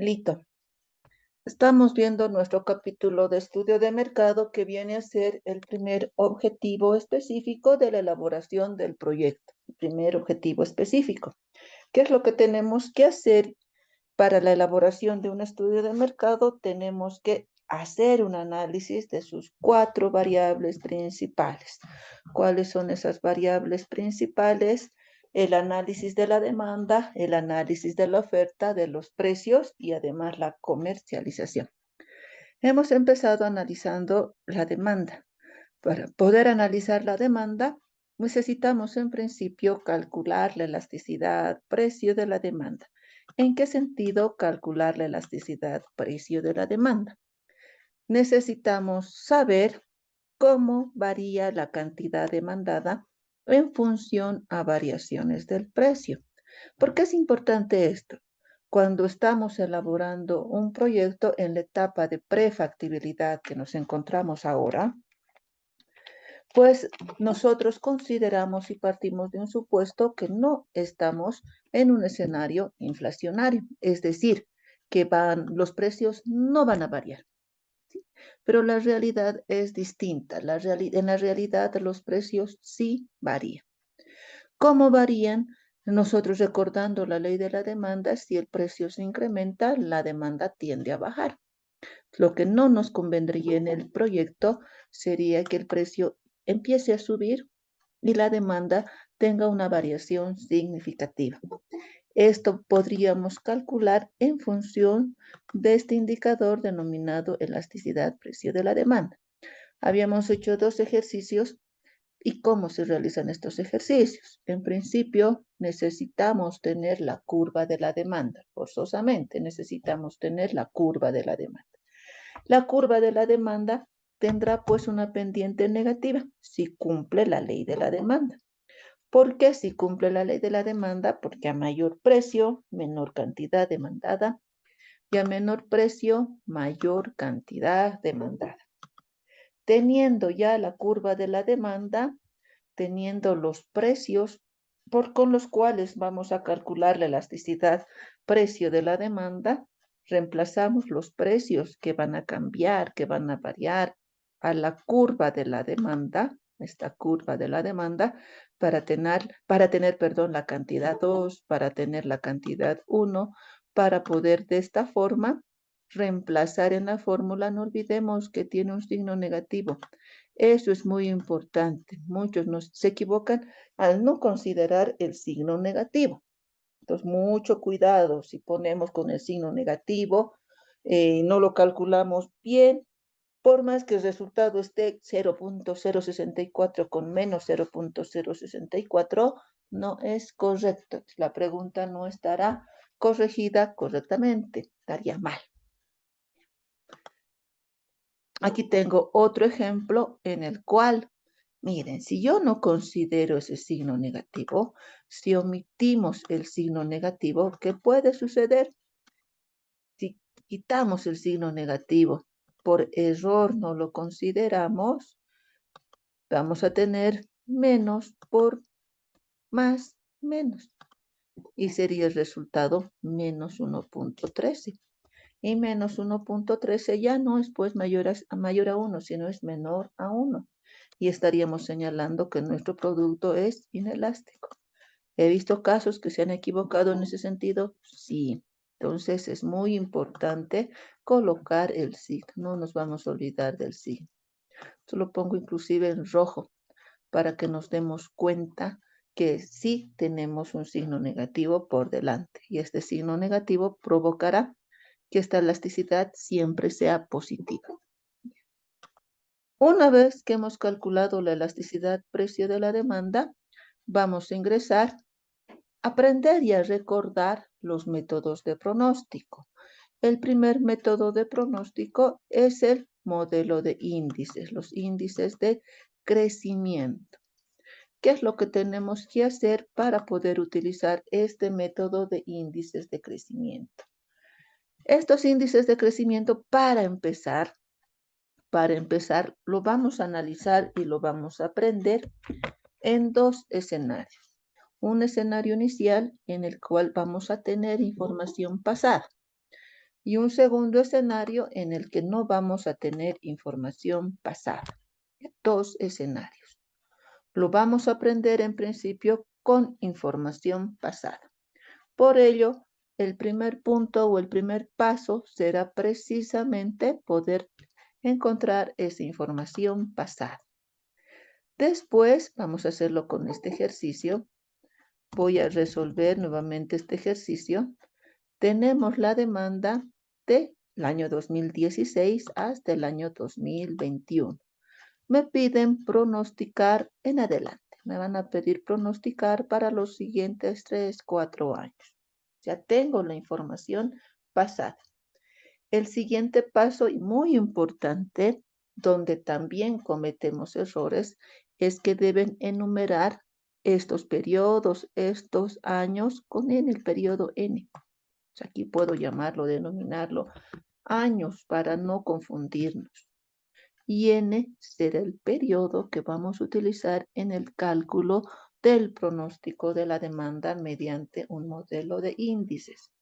Listo. Estamos viendo nuestro capítulo de estudio de mercado que viene a ser el primer objetivo específico de la elaboración del proyecto. El primer objetivo específico. ¿Qué es lo que tenemos que hacer para la elaboración de un estudio de mercado? Tenemos que hacer un análisis de sus 4 variables principales. ¿Cuáles son esas variables principales? El análisis de la demanda, el análisis de la oferta, de los precios y además la comercialización. Hemos empezado analizando la demanda. Para poder analizar la demanda, necesitamos en principio calcular la elasticidad precio de la demanda. ¿En qué sentido calcular la elasticidad precio de la demanda? Necesitamos saber cómo varía la cantidad demandada en función a variaciones del precio. ¿Por qué es importante esto? Cuando estamos elaborando un proyecto en la etapa de prefactibilidad que nos encontramos ahora, pues nosotros consideramos y partimos de un supuesto que no estamos en un escenario inflacionario, es decir, que los precios no van a variar. ¿Sí? Pero la realidad es distinta. En la realidad los precios sí varían. ¿Cómo varían? Nosotros recordando la ley de la demanda, si el precio se incrementa, la demanda tiende a bajar. Lo que no nos convendría en el proyecto sería que el precio empiece a subir y la demanda tenga una variación significativa. Esto podríamos calcular en función de este indicador denominado elasticidad precio de la demanda. Habíamos hecho 2 ejercicios. ¿Y cómo se realizan estos ejercicios? En principio, necesitamos tener la curva de la demanda. Forzosamente necesitamos tener la curva de la demanda. La curva de la demanda tendrá pues una pendiente negativa si cumple la ley de la demanda. ¿Por qué si cumple la ley de la demanda? Porque a mayor precio, menor cantidad demandada, y a menor precio, mayor cantidad demandada. Teniendo ya la curva de la demanda, teniendo los precios con los cuales vamos a calcular la elasticidad precio de la demanda, reemplazamos los precios que van a cambiar, que van a variar a la curva de la demanda, esta curva de la demanda, para tener la cantidad 2, para tener la cantidad 1, para poder de esta forma reemplazar en la fórmula. No olvidemos que tiene un signo negativo. Eso es muy importante. Muchos se equivocan al no considerar el signo negativo. Entonces, mucho cuidado si ponemos con el signo negativo, no lo calculamos bien, por más que el resultado esté 0.064 con menos 0.064, no es correcto. La pregunta no estará corregida correctamente, estaría mal. Aquí tengo otro ejemplo en el cual, miren, si yo no considero ese signo negativo, si omitimos el signo negativo, ¿qué puede suceder? Si quitamos el signo negativo, por error no lo consideramos, vamos a tener menos por más menos. Y sería el resultado menos 1.13. Y menos 1.13 ya no es pues mayor a 1, sino es menor a 1. Y estaríamos señalando que nuestro producto es inelástico. ¿He visto casos que se han equivocado en ese sentido? Sí. Entonces es muy importante colocar el signo. No nos vamos a olvidar del signo. Yo lo pongo inclusive en rojo para que nos demos cuenta que sí tenemos un signo negativo por delante. Y este signo negativo provocará que esta elasticidad siempre sea positiva. Una vez que hemos calculado la elasticidad precio de la demanda, vamos a ingresar, aprender y a recordar los métodos de pronóstico. El primer método de pronóstico es el modelo de índices, los índices de crecimiento. ¿Qué es lo que tenemos que hacer para poder utilizar este método de índices de crecimiento? Estos índices de crecimiento, para empezar, lo vamos a analizar y lo vamos a aprender en 2 escenarios. Un escenario inicial en el cual vamos a tener información pasada. y un segundo escenario en el que no vamos a tener información pasada. Dos escenarios. Lo vamos a aprender en principio con información pasada. Por ello, el primer punto o el primer paso será precisamente poder encontrar esa información pasada. Después vamos a hacerlo con este ejercicio. Voy a resolver nuevamente este ejercicio. Tenemos la demanda del año 2016 hasta el año 2021. Me piden pronosticar en adelante. Me van a pedir pronosticar para los siguientes 3, 4 años. Ya tengo la información pasada. El siguiente paso, y muy importante, donde también cometemos errores, es que deben enumerar estos periodos, estos años con N, el periodo N. Aquí puedo llamarlo, denominarlo años para no confundirnos. Y N será el periodo que vamos a utilizar en el cálculo del pronóstico de la demanda mediante un modelo de índices.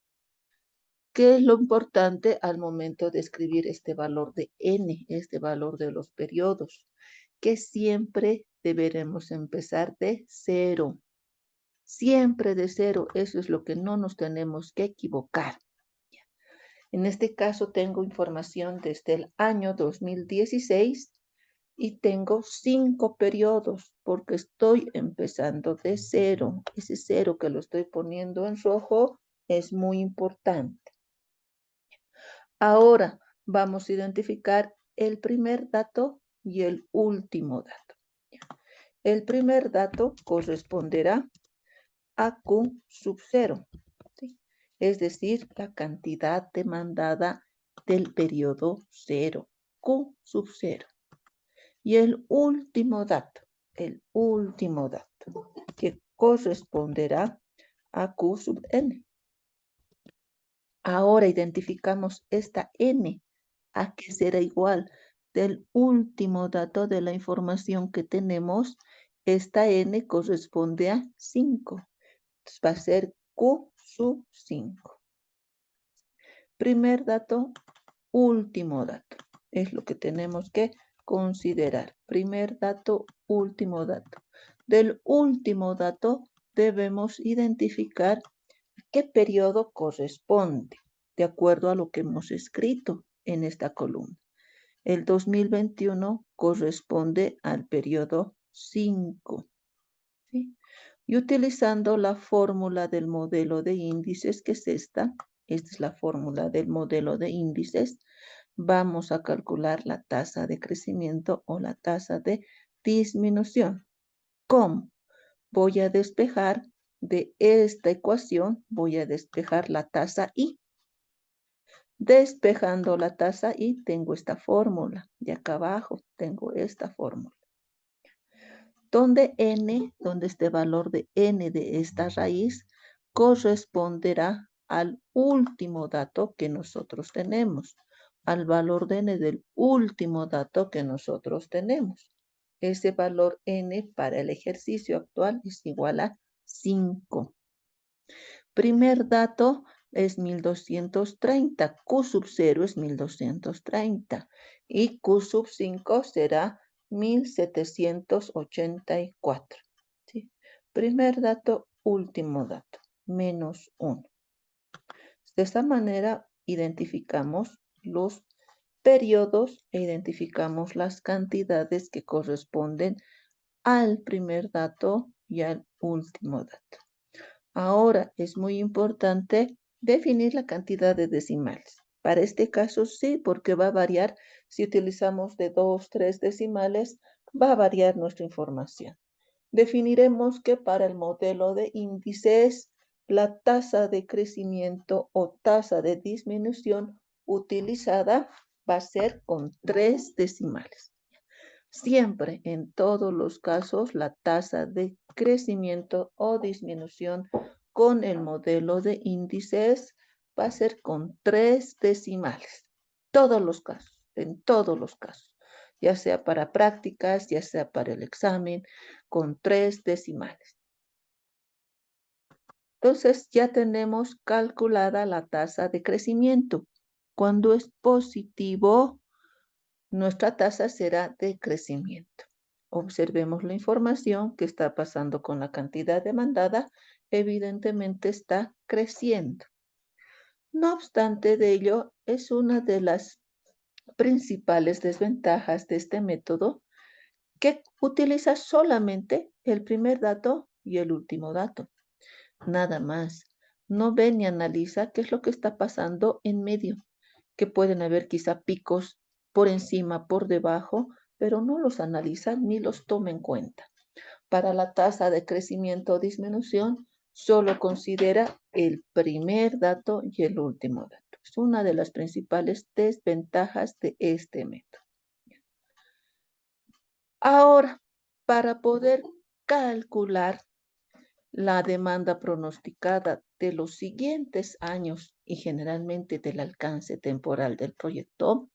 ¿Qué es lo importante al momento de escribir este valor de N, este valor de los periodos? Que siempre deberemos empezar de cero. Siempre de cero, eso es lo que no nos tenemos que equivocar. En este caso tengo información desde el año 2016 y tengo 5 periodos porque estoy empezando de cero. Ese cero que lo estoy poniendo en rojo es muy importante. Ahora vamos a identificar el primer dato y el último dato. El primer dato corresponderá a Q sub 0, ¿sí? Es decir, la cantidad demandada del periodo 0, Q sub 0. Y el último dato, que corresponderá a Q sub n. Ahora identificamos esta n, a que será igual del último dato de la información que tenemos. Esta n corresponde a 5. Entonces va a ser Q sub 5. Primer dato, último dato. Es lo que tenemos que considerar. Primer dato, último dato. Del último dato debemos identificar qué periodo corresponde, de acuerdo a lo que hemos escrito en esta columna. El 2021 corresponde al periodo 5. ¿Sí? Y utilizando la fórmula del modelo de índices, que es esta es la fórmula del modelo de índices, vamos a calcular la tasa de crecimiento o la tasa de disminución. ¿Cómo? Voy a despejar de esta ecuación, voy a despejar la tasa I. Despejando la tasa I, tengo esta fórmula. Y acá abajo tengo esta fórmula. Donde n, donde este valor de n de esta raíz, corresponderá al último dato que nosotros tenemos, al valor de n del último dato que nosotros tenemos. Ese valor n para el ejercicio actual es igual a 5. Primer dato es 1230, Q sub 0 es 1230 y Q sub 5 será 1784. ¿Sí? Primer dato, último dato, menos 1. De esta manera identificamos los periodos e identificamos las cantidades que corresponden al primer dato y al último dato. Ahora es muy importante definir la cantidad de decimales. Para este caso sí, porque va a variar. Si utilizamos de 2, 3 decimales, va a variar nuestra información. Definiremos que para el modelo de índices, la tasa de crecimiento o tasa de disminución utilizada va a ser con 3 decimales. Siempre, en todos los casos, la tasa de crecimiento o disminución con el modelo de índices va a ser con 3 decimales. Todos los casos, en todos los casos. Ya sea para prácticas, ya sea para el examen, con 3 decimales. Entonces, ya tenemos calculada la tasa de crecimiento. Cuando es positivo, nuestra tasa será de crecimiento. Observemos la información que está pasando con la cantidad demandada. Evidentemente está creciendo. No obstante de ello, es una de las principales desventajas de este método que utiliza solamente el primer dato y el último dato. Nada más. No ve ni analiza qué es lo que está pasando en medio, que pueden haber quizá picos por encima, por debajo, pero no los analiza ni los toma en cuenta. Para la tasa de crecimiento o disminución, solo considera el primer dato y el último dato. Es una de las principales desventajas de este método. Ahora, para poder calcular la demanda pronosticada de los siguientes años y generalmente del alcance temporal del proyecto,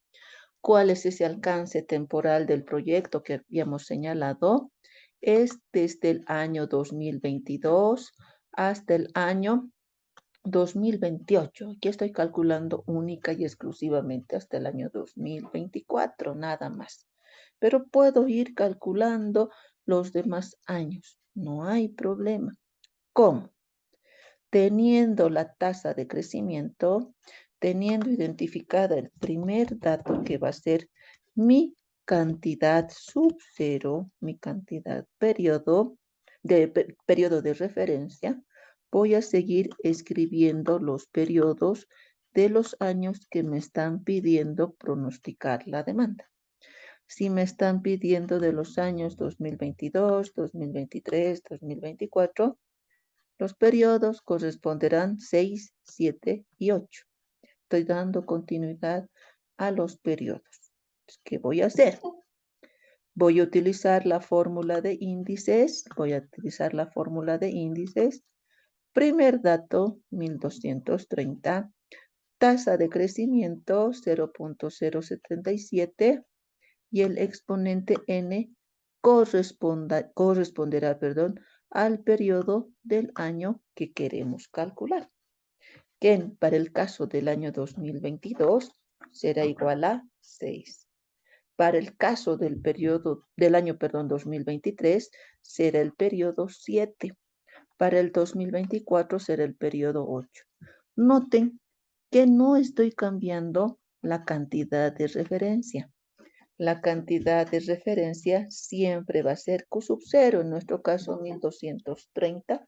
¿cuál es ese alcance temporal del proyecto que habíamos señalado? Es desde el año 2022 hasta el año 2028. Aquí estoy calculando única y exclusivamente hasta el año 2024, nada más. Pero puedo ir calculando los demás años. No hay problema. ¿Cómo? Teniendo la tasa de crecimiento, teniendo identificada el primer dato que va a ser mi cantidad sub cero, mi cantidad periodo de referencia, voy a seguir escribiendo los periodos de los años que me están pidiendo pronosticar la demanda. Si me están pidiendo de los años 2022, 2023, 2024, los periodos corresponderán 6, 7 y 8. Estoy dando continuidad a los periodos. ¿Qué voy a hacer? Voy a utilizar la fórmula de índices. Primer dato, 1230. Tasa de crecimiento, 0.077. Y el exponente n corresponderá, al periodo del año que queremos calcular, que para el caso del año 2022 será igual a 6. Para el caso del año 2023 será el periodo 7. Para el 2024 será el periodo 8. Noten que no estoy cambiando la cantidad de referencia. La cantidad de referencia siempre va a ser Q sub 0, en nuestro caso 1230,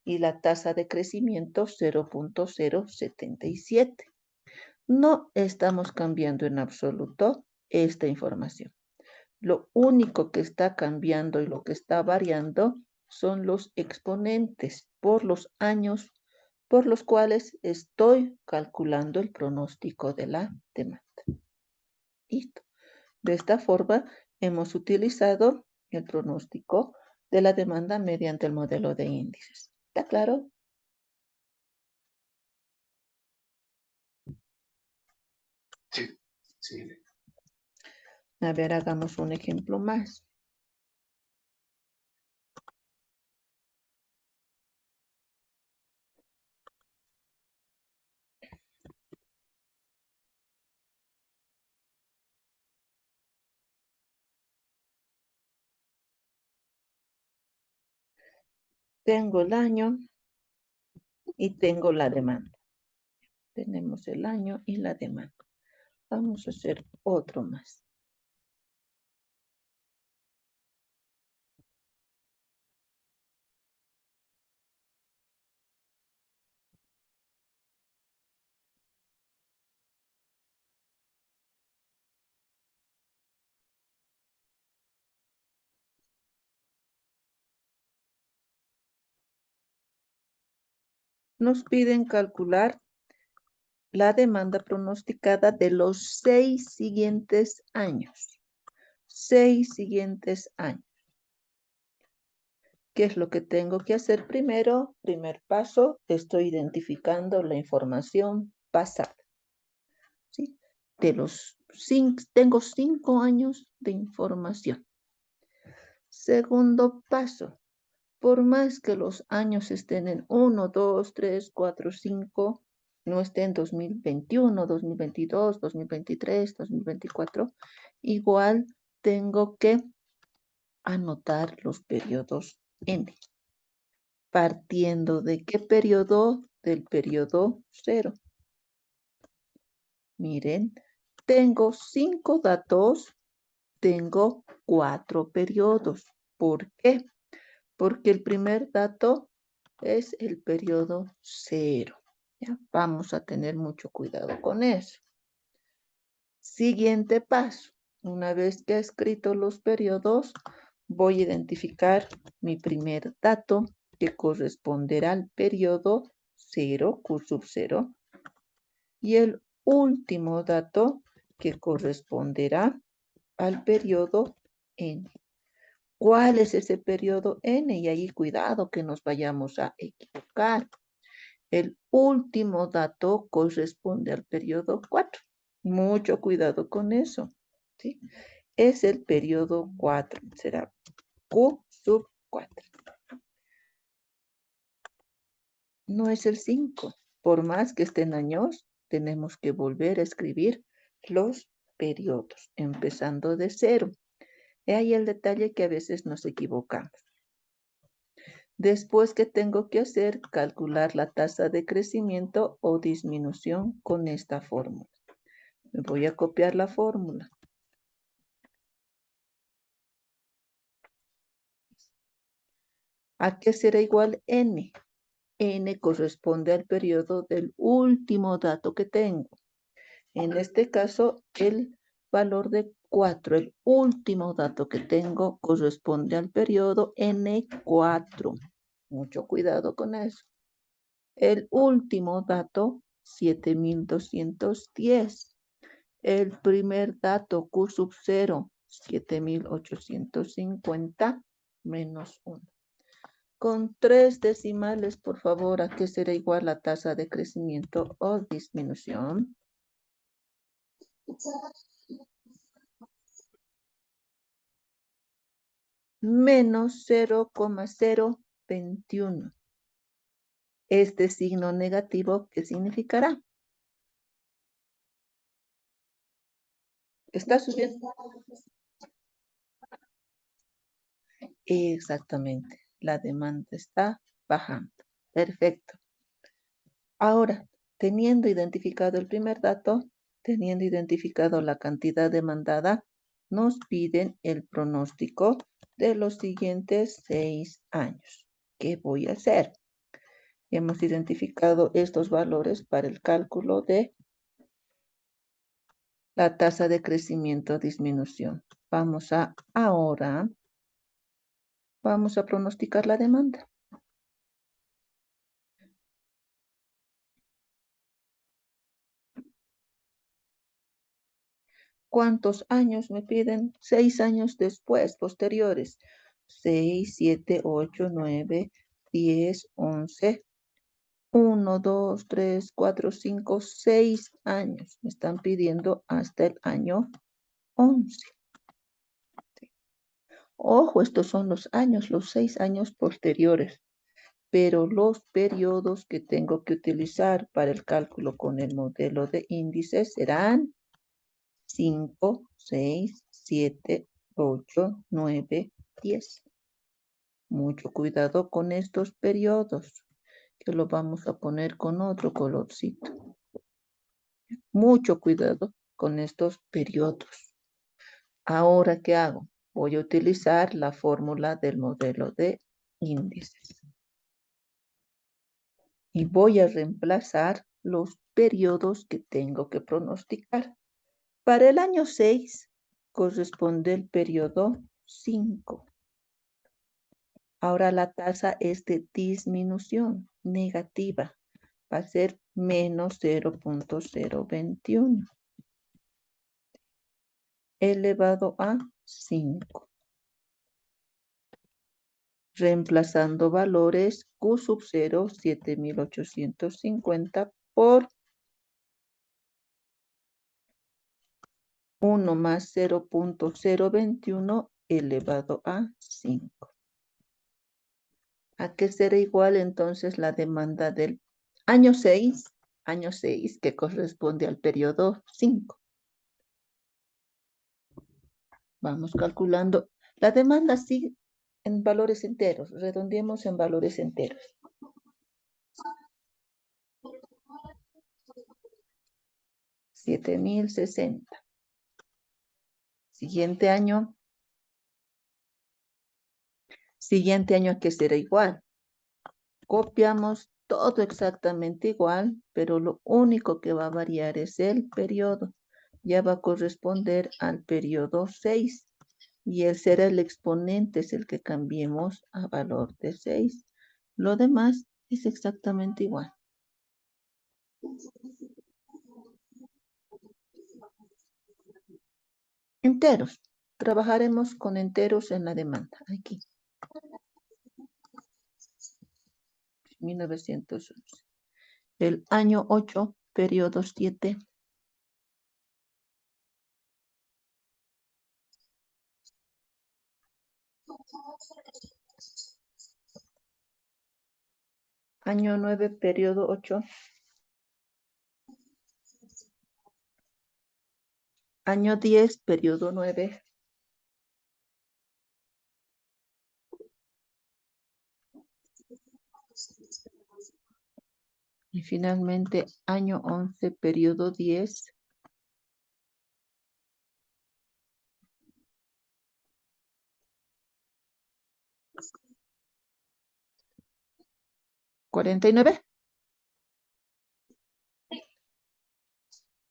y la tasa de crecimiento 0.077. No estamos cambiando en absoluto esta información. Lo único que está cambiando y lo que está variando son los exponentes por los años por los cuales estoy calculando el pronóstico de la demanda. Listo. De esta forma, hemos utilizado el pronóstico de la demanda mediante el modelo de índices. ¿Está claro? Sí, sí. A ver, hagamos un ejemplo más. Tengo el año y tengo la demanda. Tenemos el año y la demanda. Vamos a hacer otro más. Nos piden calcular la demanda pronosticada de los 6 siguientes años. 6 siguientes años. ¿Qué es lo que tengo que hacer primero? Primer paso, estoy identificando la información pasada. ¿Sí? Tengo 5 años de información. Segundo paso, por más que los años estén en 1, 2, 3, 4, 5, no esté en 2021, 2022, 2023, 2024, igual tengo que anotar los periodos N. Partiendo de qué periodo, del periodo 0. Miren, tengo 5 datos, tengo 4 periodos. ¿Por qué? Porque el primer dato es el periodo 0. ¿Ya? Vamos a tener mucho cuidado con eso. Siguiente paso. Una vez que he escrito los periodos, voy a identificar mi primer dato que corresponderá al periodo 0, Q sub 0, y el último dato que corresponderá al periodo N. ¿Cuál es ese periodo N? Y ahí cuidado que nos vayamos a equivocar. El último dato corresponde al periodo 4. Mucho cuidado con eso. ¿Sí? Es el periodo 4. Será Q sub 4. No es el 5. Por más que estén años, tenemos que volver a escribir los periodos, empezando de 0. He ahí el detalle que a veces nos equivocamos. Después, ¿qué tengo que hacer? Calcular la tasa de crecimiento o disminución con esta fórmula. Me voy a copiar la fórmula. ¿A qué será igual N? N corresponde al periodo del último dato que tengo. En este caso, el valor de 4, el último dato que tengo, corresponde al periodo N4. Mucho cuidado con eso. El último dato, 7210. El primer dato, Q sub 0, 7850 menos 1. Con 3 decimales, por favor, ¿a qué será igual la tasa de crecimiento o disminución? Menos 0,021. Este signo negativo, ¿qué significará? ¿Está subiendo? Exactamente. La demanda está bajando. Perfecto. Ahora, teniendo identificado el primer dato, teniendo identificado la cantidad demandada, nos piden el pronóstico de los siguientes 6 años. ¿Qué voy a hacer? Hemos identificado estos valores para el cálculo de la tasa de crecimiento-disminución. Ahora vamos a pronosticar la demanda. ¿Cuántos años me piden? 6 años después, posteriores. 6, 7, 8, 9, 10, 11, 1, 2, 3, 4, 5, 6 años. Me están pidiendo hasta el año 11. Ojo, estos son los años, los 6 años posteriores. Pero los periodos que tengo que utilizar para el cálculo con el modelo de índices serán 5, 6, 7, 8, 9, 10. Mucho cuidado con estos periodos, que lo vamos a poner con otro colorcito. Mucho cuidado con estos periodos. Ahora, ¿qué hago? Voy a utilizar la fórmula del modelo de índices. Y voy a reemplazar los periodos que tengo que pronosticar. Para el año 6 corresponde el periodo 5. Ahora la tasa es de disminución negativa. Va a ser menos 0,021 elevado a 5. Reemplazando valores Q sub 0, 7850 por 1 más 0,021 elevado a 5. ¿A qué será igual entonces la demanda del año 6? año 6, que corresponde al periodo 5. Vamos calculando. La demanda sigue en valores enteros. Redondeemos en valores enteros. 7.060. Siguiente año hay que será igual. Copiamos todo exactamente igual, pero lo único que va a variar es el periodo. Ya va a corresponder al periodo 6. Y el será el exponente, es el que cambiemos a valor de 6. Lo demás es exactamente igual. Enteros. Trabajaremos con enteros en la demanda. Aquí. 1911. El año 8, periodo 7. Año 9, periodo 8. Año 10, periodo 9. Y finalmente, año 11, periodo 10. 49.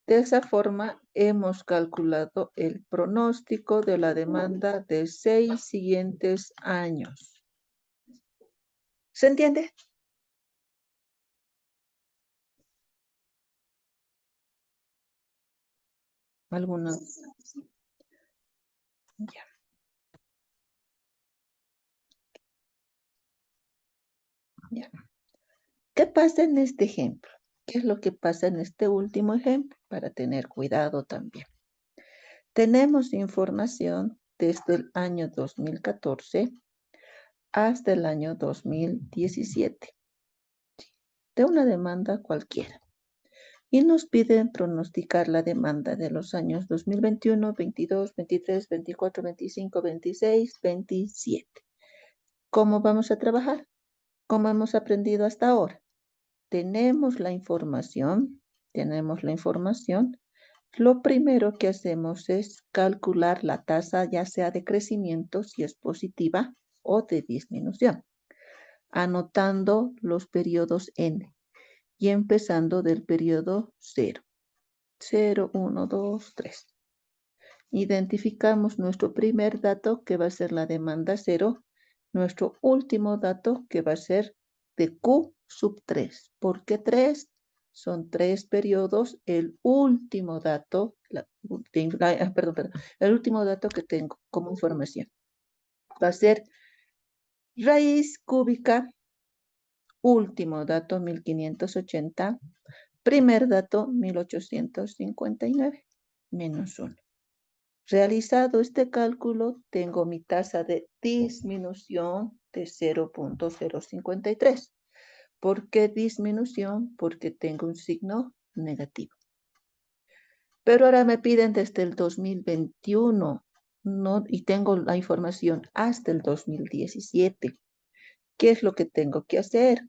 De esa forma, hemos calculado el pronóstico de la demanda de 6 siguientes años. ¿Se entiende? Algunos. Ya. Ya. ¿Qué pasa en este ejemplo? ¿Qué es lo que pasa en este último ejemplo? Para tener cuidado también. Tenemos información desde el año 2014 hasta el año 2017 de una demanda cualquiera. Y nos piden pronosticar la demanda de los años 2021, 22, 23, 24, 25, 26, 27. ¿Cómo vamos a trabajar? ¿Cómo hemos aprendido hasta ahora? Tenemos la información. Lo primero que hacemos es calcular la tasa, ya sea de crecimiento, si es positiva, o de disminución, anotando los periodos N y empezando del periodo 0. 0, 1, 2, 3. Identificamos nuestro primer dato, que va a ser la demanda 0, nuestro último dato, que va a ser de Q sub 3. ¿Por qué 3? Son 3 periodos. El último dato, el último dato que tengo como información va a ser raíz cúbica, último dato 1580, primer dato 1859, menos 1. Realizado este cálculo, tengo mi tasa de disminución de 0.053. ¿Por qué disminución? Porque tengo un signo negativo. Pero ahora me piden desde el 2021, ¿no? Y tengo la información hasta el 2017. ¿Qué es lo que tengo que hacer?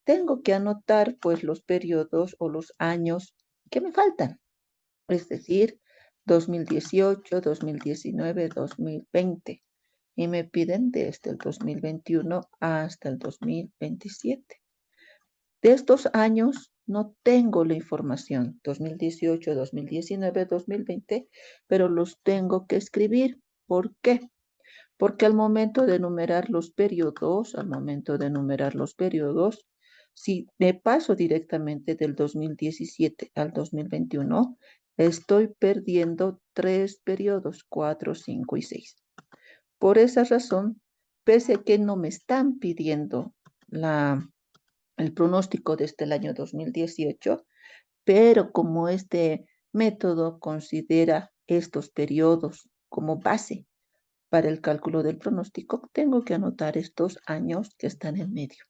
Tengo que anotar pues los periodos o los años que me faltan. Es decir, 2018, 2019, 2020. Y me piden desde el 2021 hasta el 2027. De estos años no tengo la información, 2018, 2019, 2020, pero los tengo que escribir. ¿Por qué? Porque al momento de numerar los periodos, si me paso directamente del 2017 al 2021, estoy perdiendo 3 periodos, 4, 5 y 6. Por esa razón, pese a que no me están pidiendo el pronóstico desde el año 2018, pero como este método considera estos periodos como base para el cálculo del pronóstico, tengo que anotar estos años que están en medio.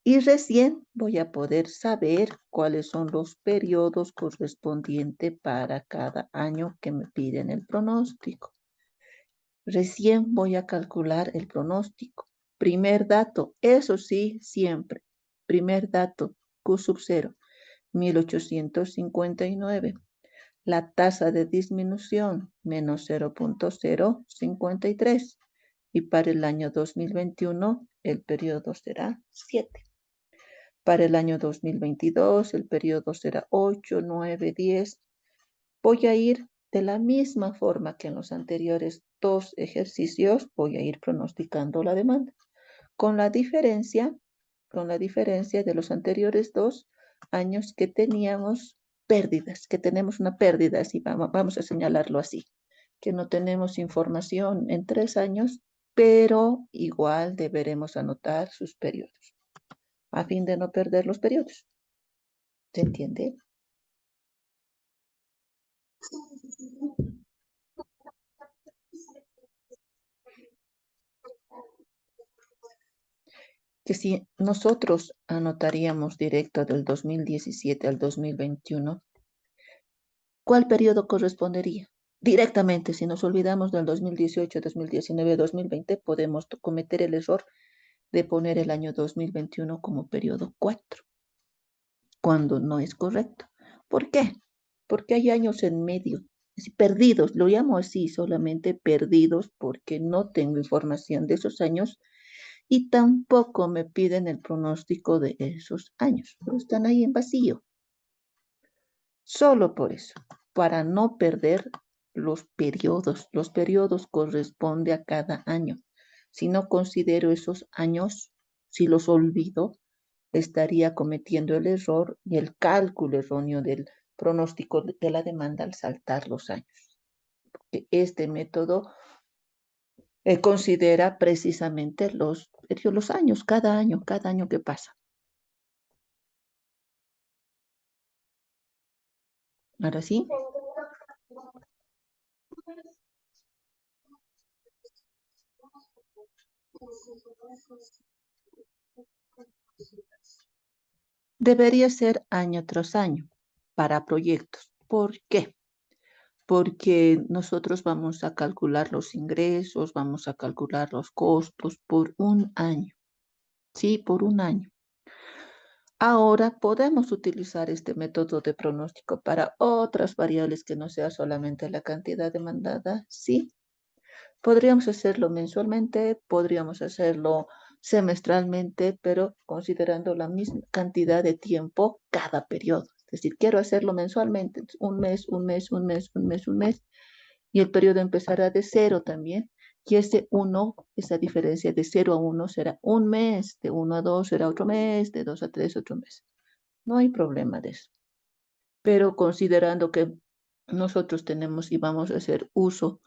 Y recién voy a poder saber cuáles son los periodos correspondientes para cada año que me piden el pronóstico. Recién voy a calcular el pronóstico. Primer dato, eso sí, siempre. Primer dato, Q sub 0, 1859. La tasa de disminución, menos 0.053. Y para el año 2021, el periodo será 7. Para el año 2022, el periodo será 8, 9, 10. Voy a ir de la misma forma que en los anteriores dos ejercicios, voy a ir pronosticando la demanda, con la diferencia de los anteriores 2 años que teníamos pérdidas, que tenemos una pérdida, así vamos a señalarlo así, que no tenemos información en 3 años, pero igual deberemos anotar sus periodos, a fin de no perder los periodos. ¿Se entiende? Que si nosotros anotaríamos directo del 2017 al 2021, ¿cuál periodo correspondería? Directamente, si nos olvidamos del 2018, 2019, 2020, podemos cometer el error de poner el año 2021 como periodo 4, cuando no es correcto. ¿Por qué? Porque hay años en medio, perdidos, lo llamo así, solamente perdidos porque no tengo información de esos años y tampoco me piden el pronóstico de esos años, pero están ahí en vacío. Solo por eso, para no perder los periodos. Los periodos corresponden a cada año. Si no considero esos años, si los olvido, estaría cometiendo el error y el cálculo erróneo del pronóstico de la demanda al saltar los años. Porque este método considera precisamente los años, cada año que pasa. Ahora sí, debería ser año tras año para proyectos. ¿Por qué? Porque nosotros vamos a calcular los ingresos, vamos a calcular los costos por un año. Sí, por un año. Ahora podemos utilizar este método de pronóstico para otras variables que no sea solamente la cantidad demandada. Sí, podríamos hacerlo mensualmente, podríamos hacerlo semestralmente, pero considerando la misma cantidad de tiempo cada periodo. Es decir, quiero hacerlo mensualmente, un mes, un mes, un mes, un mes, un mes, y el periodo empezará de 0 también. Y ese 1, esa diferencia de 0 a 1 será un mes, de 1 a 2 será otro mes, de 2 a 3 otro mes. No hay problema de eso. Pero considerando que nosotros tenemos y vamos a hacer uso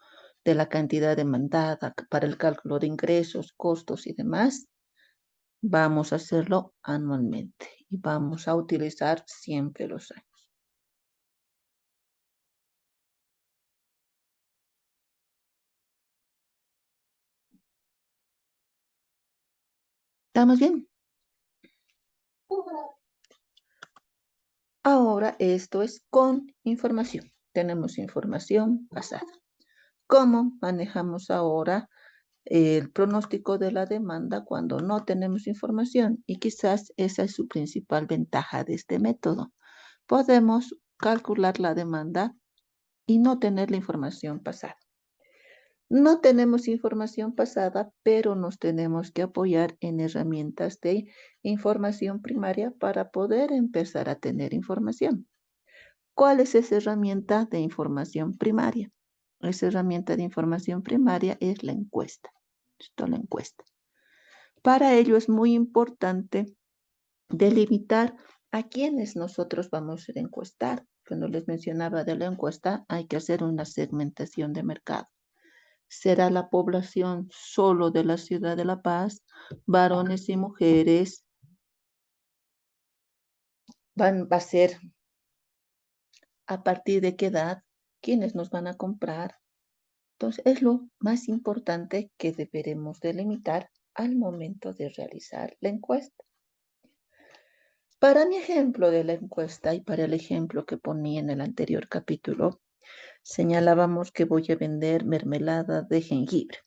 de la cantidad demandada para el cálculo de ingresos, costos y demás, vamos a hacerlo anualmente y vamos a utilizar siempre los años. ¿Estamos bien? Ahora esto es con información. Tenemos información pasada. ¿Cómo manejamos ahora el pronóstico de la demanda cuando no tenemos información? Y quizás esa es su principal ventaja de este método. Podemos calcular la demanda y no tener la información pasada. No tenemos información pasada, pero nos tenemos que apoyar en herramientas de información primaria para poder empezar a tener información. ¿Cuál es esa herramienta de información primaria? Esa herramienta de información primaria es la encuesta. Esto es la encuesta. Para ello es muy importante delimitar a quiénes nosotros vamos a encuestar. Cuando les mencionaba de la encuesta, hay que hacer una segmentación de mercado. ¿Será la población solo de la ciudad de La Paz, varones y mujeres? Va a ser a partir de qué edad, quiénes nos van a comprar. Entonces, es lo más importante que deberemos delimitar al momento de realizar la encuesta. Para mi ejemplo de la encuesta y para el ejemplo que ponía en el anterior capítulo, señalábamos que voy a vender mermelada de jengibre.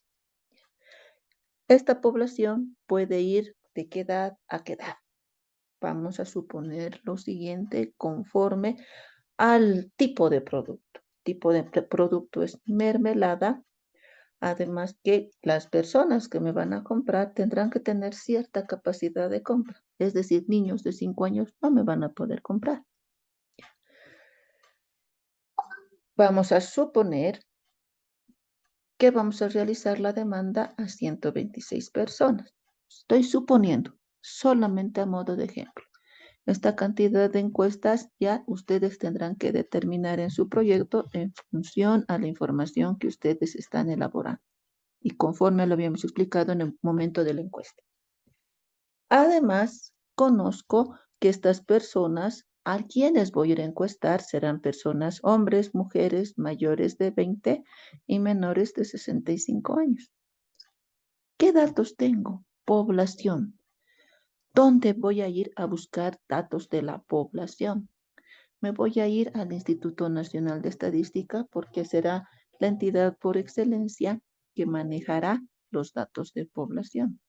Esta población puede ir de qué edad a qué edad. Vamos a suponer lo siguiente conforme al tipo de producto. Tipo de producto es mermelada. Además que las personas que me van a comprar tendrán que tener cierta capacidad de compra. Es decir, niños de 5 años no me van a poder comprar. Vamos a suponer que vamos a realizar la demanda a 126 personas. Estoy suponiendo, solamente a modo de ejemplo. Esta cantidad de encuestas ya ustedes tendrán que determinar en su proyecto en función a la información que ustedes están elaborando y conforme lo habíamos explicado en el momento de la encuesta. Además, conozco que estas personas a quienes voy a ir a encuestar serán personas, hombres, mujeres, mayores de 20 y menores de 65 años. ¿Qué datos tengo? Población. ¿Dónde voy a ir a buscar datos de la población? Me voy a ir al Instituto Nacional de Estadística porque será la entidad por excelencia que manejará los datos de población.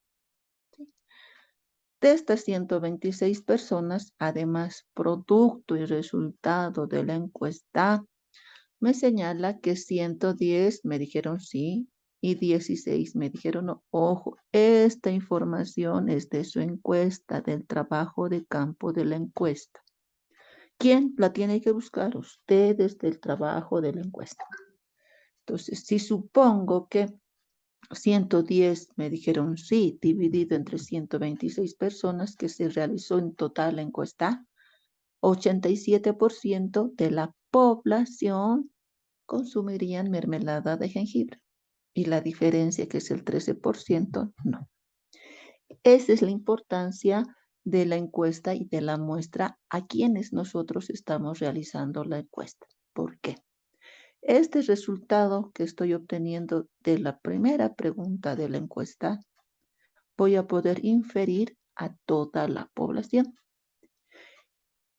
De estas 126 personas, además, producto y resultado de la encuesta, me señala que 110 me dijeron sí y 16 me dijeron no. Ojo, esta información es de su encuesta, del trabajo de campo de la encuesta. ¿Quién la tiene que buscar? Ustedes del trabajo de la encuesta. Entonces, si supongo que 110 me dijeron sí, dividido entre 126 personas que se realizó en total la encuesta, 87% de la población consumirían mermelada de jengibre y la diferencia que es el 13% no. Esa es la importancia de la encuesta y de la muestra a quienes nosotros estamos realizando la encuesta. ¿Por qué? Este resultado que estoy obteniendo de la primera pregunta de la encuesta, voy a poder inferir a toda la población.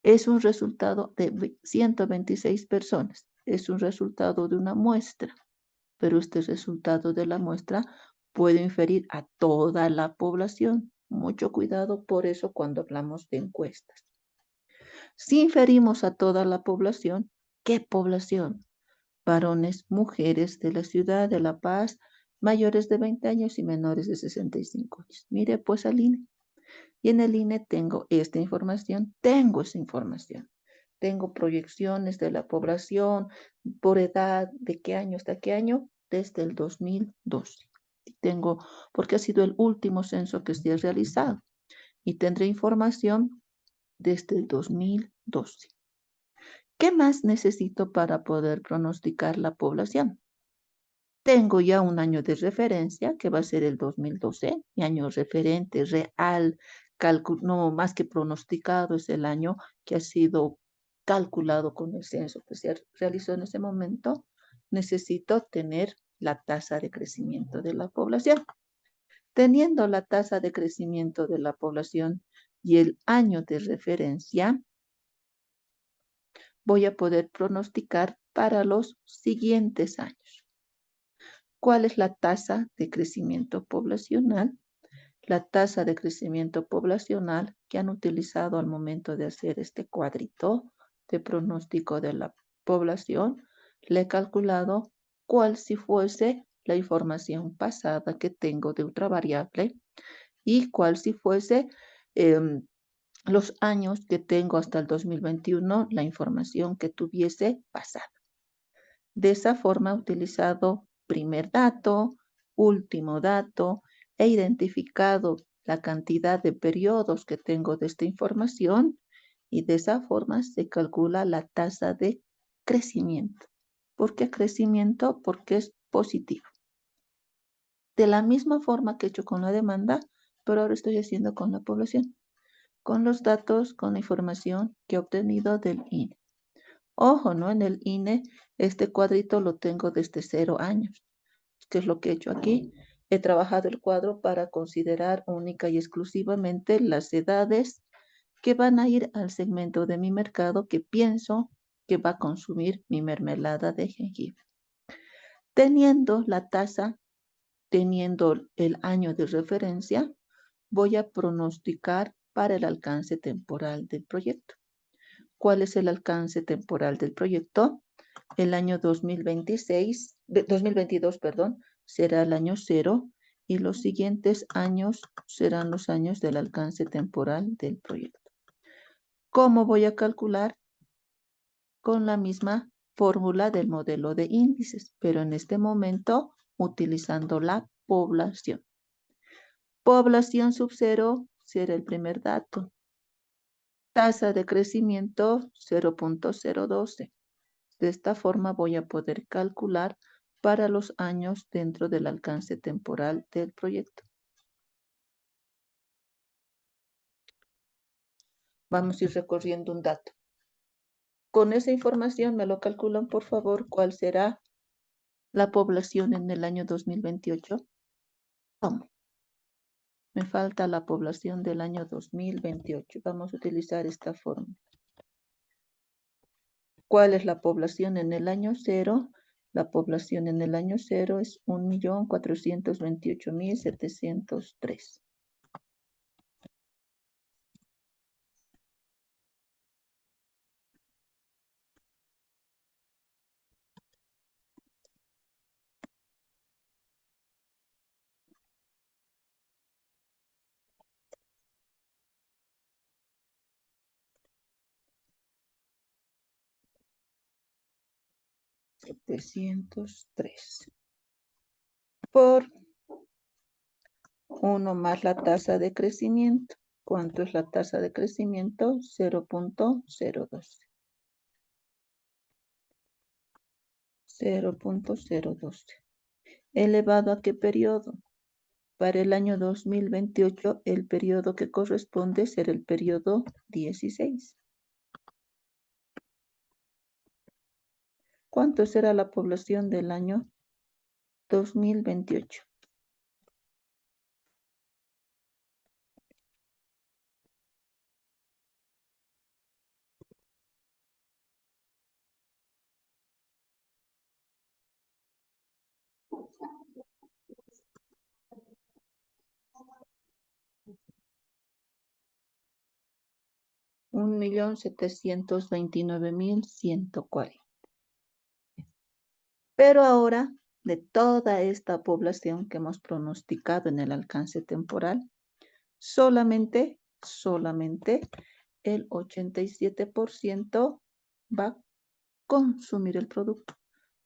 Es un resultado de 126 personas, es un resultado de una muestra, pero este resultado de la muestra puede inferir a toda la población. Mucho cuidado por eso cuando hablamos de encuestas. Si inferimos a toda la población, ¿qué población? Varones, mujeres de la ciudad de La Paz, mayores de 20 años y menores de 65 años. Mire pues al INE. Y en el INE tengo esta información, tengo esa información. Tengo proyecciones de la población por edad, de qué año hasta qué año, desde el 2012. Y tengo, porque ha sido el último censo que se ha realizado. Y tendré información desde el 2012. ¿Qué más necesito para poder pronosticar la población? Tengo ya un año de referencia, que va a ser el 2012, mi año referente real, no más que pronosticado, es el año que ha sido calculado con el censo que se realizó en ese momento. Necesito tener la tasa de crecimiento de la población. Teniendo la tasa de crecimiento de la población y el año de referencia, voy a poder pronosticar para los siguientes años. ¿Cuál es la tasa de crecimiento poblacional? La tasa de crecimiento poblacional que han utilizado al momento de hacer este cuadrito de pronóstico de la población, le he calculado cuál si fuese la información pasada que tengo de otra variable y cuál si fuese los años que tengo hasta el 2021, la información que tuviese pasada. De esa forma he utilizado primer dato, último dato, he identificado la cantidad de periodos que tengo de esta información y de esa forma se calcula la tasa de crecimiento. ¿Por qué crecimiento? Porque es positivo. De la misma forma que he hecho con la demanda, pero ahora estoy haciendo con la población, con los datos, con la información que he obtenido del INE. Ojo, ¿no? En el INE, este cuadrito lo tengo desde 0 años. ¿Qué es lo que he hecho aquí? He trabajado el cuadro para considerar única y exclusivamente las edades que van a ir al segmento de mi mercado que pienso que va a consumir mi mermelada de jengibre. Teniendo la tasa, teniendo el año de referencia, voy a pronosticar para el alcance temporal del proyecto. ¿Cuál es el alcance temporal del proyecto? El año 2022, perdón, será el año cero y los siguientes años serán los años del alcance temporal del proyecto. ¿Cómo voy a calcular? Con la misma fórmula del modelo de índices, pero en este momento utilizando la población. Población sub cero será el primer dato. Tasa de crecimiento 0.012. De esta forma voy a poder calcular para los años dentro del alcance temporal del proyecto. Vamos a ir recorriendo un dato. Con esa información me lo calculan, por favor, cuál será la población en el año 2028. ¿Cómo? Me falta la población del año 2028. Vamos a utilizar esta fórmula. ¿Cuál es la población en el año cero? La población en el año cero es 1.428.703. Por 1 más la tasa de crecimiento. ¿Cuánto es la tasa de crecimiento? 0.012. 0.012. ¿Elevado a qué periodo? Para el año 2028, el periodo que corresponde será el periodo 16. ¿Cuánto será la población del año 2028? Un 1.729.140. Pero ahora, de toda esta población que hemos pronosticado en el alcance temporal, solamente el 87% va a consumir el producto.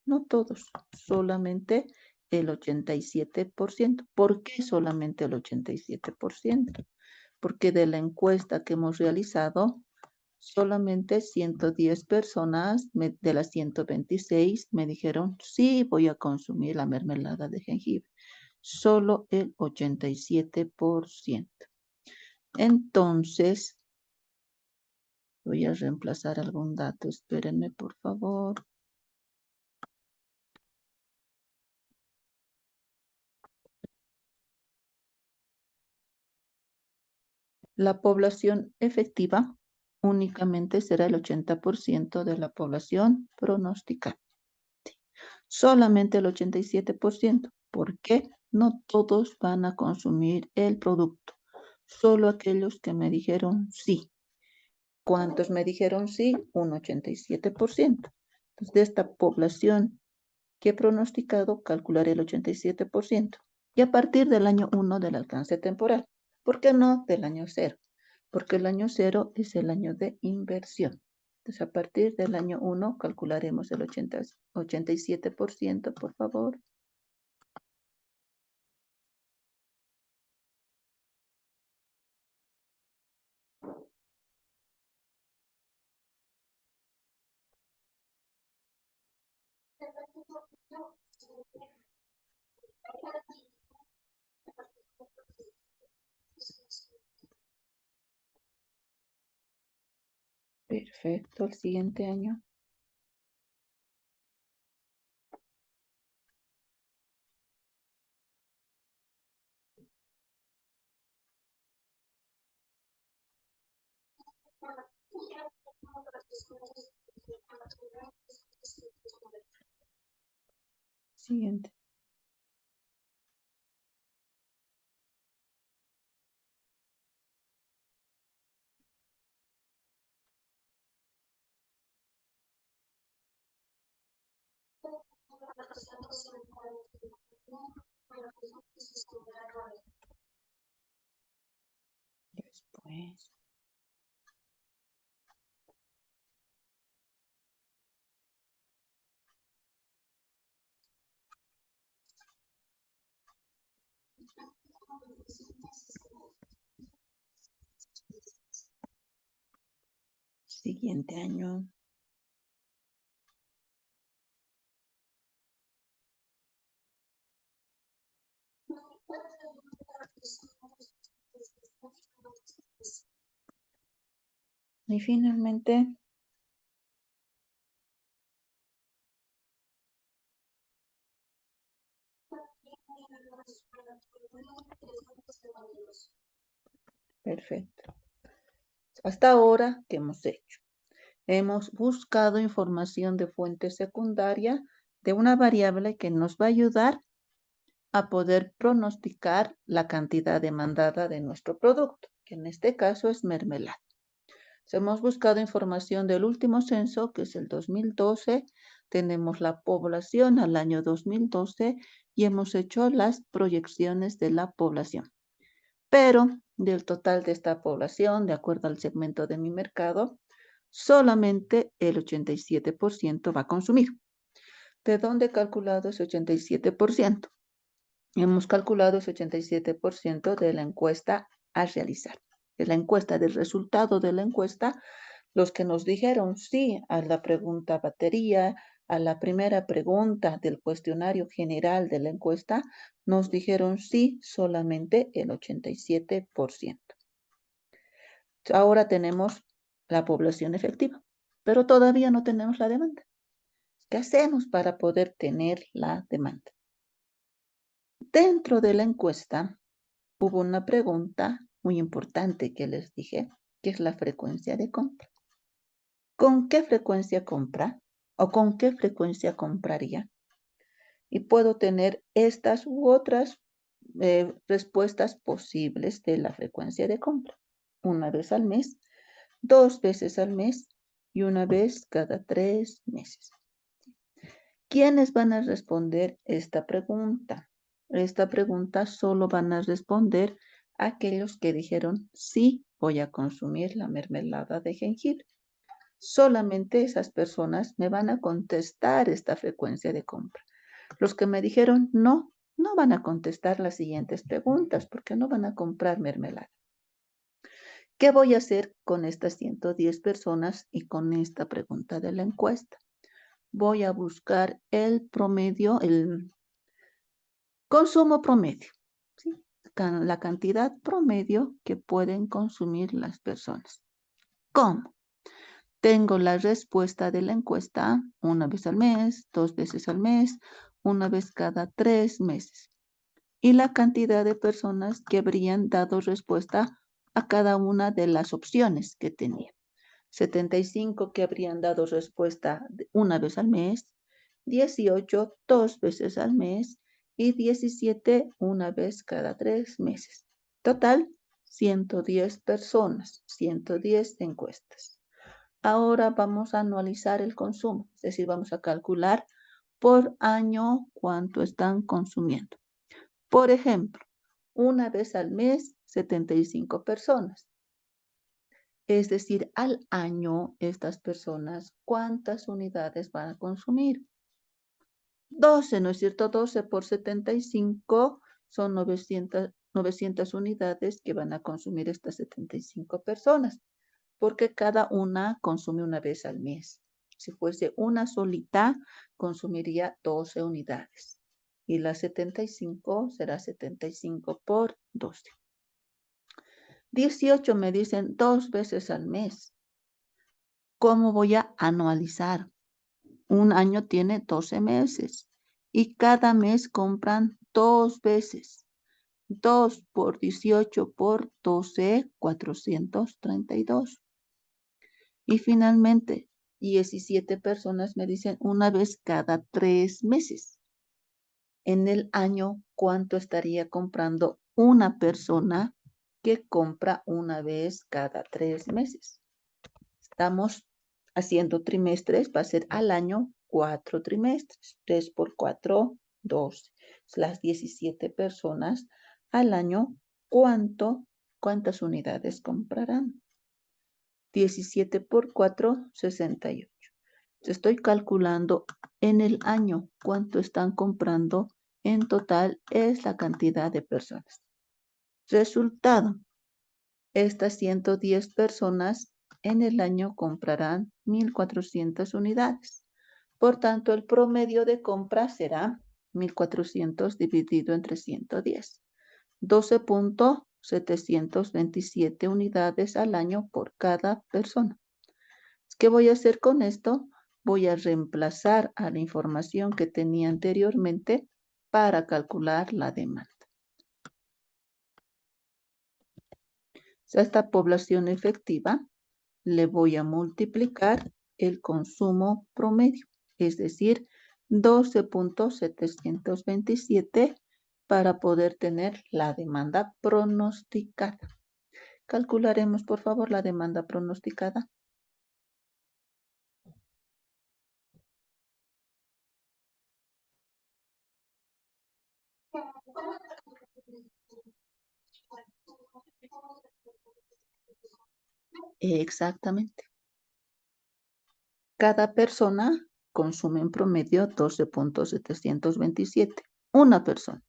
No todos, solamente el 87%. ¿Por qué solamente el 87%? Porque de la encuesta que hemos realizado, solamente 110 personas de las 126 me dijeron, sí, voy a consumir la mermelada de jengibre. Solo el 87%. Entonces, voy a reemplazar algún dato. Espérenme, por favor. La población efectiva únicamente será el 80% de la población pronosticada. Solamente el 87%. ¿Por qué? No todos van a consumir el producto. Solo aquellos que me dijeron sí. ¿Cuántos me dijeron sí? Un 87%. Entonces, de esta población que he pronosticado, calcularé el 87%. Y a partir del año 1 del alcance temporal. ¿Por qué no del año 0? Porque el año 0 es el año de inversión. Entonces, a partir del año 1 calcularemos el 87%, por favor. Perfecto, el siguiente año. Siguiente. Después. Siguiente año. Y finalmente, perfecto. Hasta ahora, ¿qué hemos hecho? Hemos buscado información de fuente secundaria de una variable que nos va a ayudar a poder pronosticar la cantidad demandada de nuestro producto, que en este caso es mermelada. Hemos buscado información del último censo, que es el 2012. Tenemos la población al año 2012 y hemos hecho las proyecciones de la población. Pero del total de esta población, de acuerdo al segmento de mi mercado, solamente el 87% va a consumir. ¿De dónde he calculado ese 87%? Hemos calculado ese 87% de la encuesta a realizar. De la encuesta, del resultado de la encuesta, los que nos dijeron sí a la pregunta batería, a la primera pregunta del cuestionario general de la encuesta, nos dijeron sí solamente el 87%. Ahora tenemos la población efectiva, pero todavía no tenemos la demanda. ¿Qué hacemos para poder tener la demanda? Dentro de la encuesta hubo una pregunta muy importante que les dije, que es la frecuencia de compra. ¿Con qué frecuencia compra o con qué frecuencia compraría? Y puedo tener estas u otras respuestas posibles de la frecuencia de compra. Una vez al mes, 2 veces al mes y una vez cada 3 meses. ¿Quiénes van a responder esta pregunta? Esta pregunta solo van a responder aquellos que dijeron sí, voy a consumir la mermelada de jengibre. Solamente esas personas me van a contestar esta frecuencia de compra. Los que me dijeron no, no van a contestar las siguientes preguntas porque no van a comprar mermelada. ¿Qué voy a hacer con estas 110 personas y con esta pregunta de la encuesta? Voy a buscar el promedio, el consumo promedio, ¿sí? La cantidad promedio que pueden consumir las personas. ¿Cómo? Tengo la respuesta de la encuesta una vez al mes, 2 veces al mes, una vez cada 3 meses. Y la cantidad de personas que habrían dado respuesta a cada una de las opciones que tenía. 75 que habrían dado respuesta una vez al mes, 18 2 veces al mes y 17 una vez cada 3 meses. Total, 110 personas, 110 encuestas. Ahora vamos a anualizar el consumo, es decir, vamos a calcular por año cuánto están consumiendo. Por ejemplo, una vez al mes, 75 personas. Es decir, al año, estas personas, ¿cuántas unidades van a consumir? 12, ¿no es cierto? 12 por 75 son 900 unidades que van a consumir estas 75 personas, porque cada una consume una vez al mes. Si fuese una solita, consumiría 12 unidades. Y las 75 será 75 por 12. 18 me dicen 2 veces al mes. ¿Cómo voy a anualizar? Un año tiene 12 meses y cada mes compran 2 veces. 2 por 18 por 12, 432. Y finalmente, 17 personas me dicen una vez cada 3 meses. En el año, ¿cuánto estaría comprando una persona que compra una vez cada 3 meses? Estamos haciendo trimestres, va a ser al año 4 trimestres. 3 por 4, 12. Las 17 personas al año, ¿cuántas unidades comprarán? 17 por 4, 68. Estoy calculando en el año cuánto están comprando. En total es la cantidad de personas. Resultado, estas 110 personas en el año comprarán 1.400 unidades. Por tanto, el promedio de compra será 1.400 dividido entre 110. 12.727 unidades al año por cada persona. ¿Qué voy a hacer con esto? Voy a reemplazar a la información que tenía anteriormente para calcular la demanda. A esta población efectiva le voy a multiplicar el consumo promedio, es decir, 12.727 para poder tener la demanda pronosticada. Calcularemos, por favor, la demanda pronosticada. Exactamente. Cada persona consume en promedio 12.727. Una persona.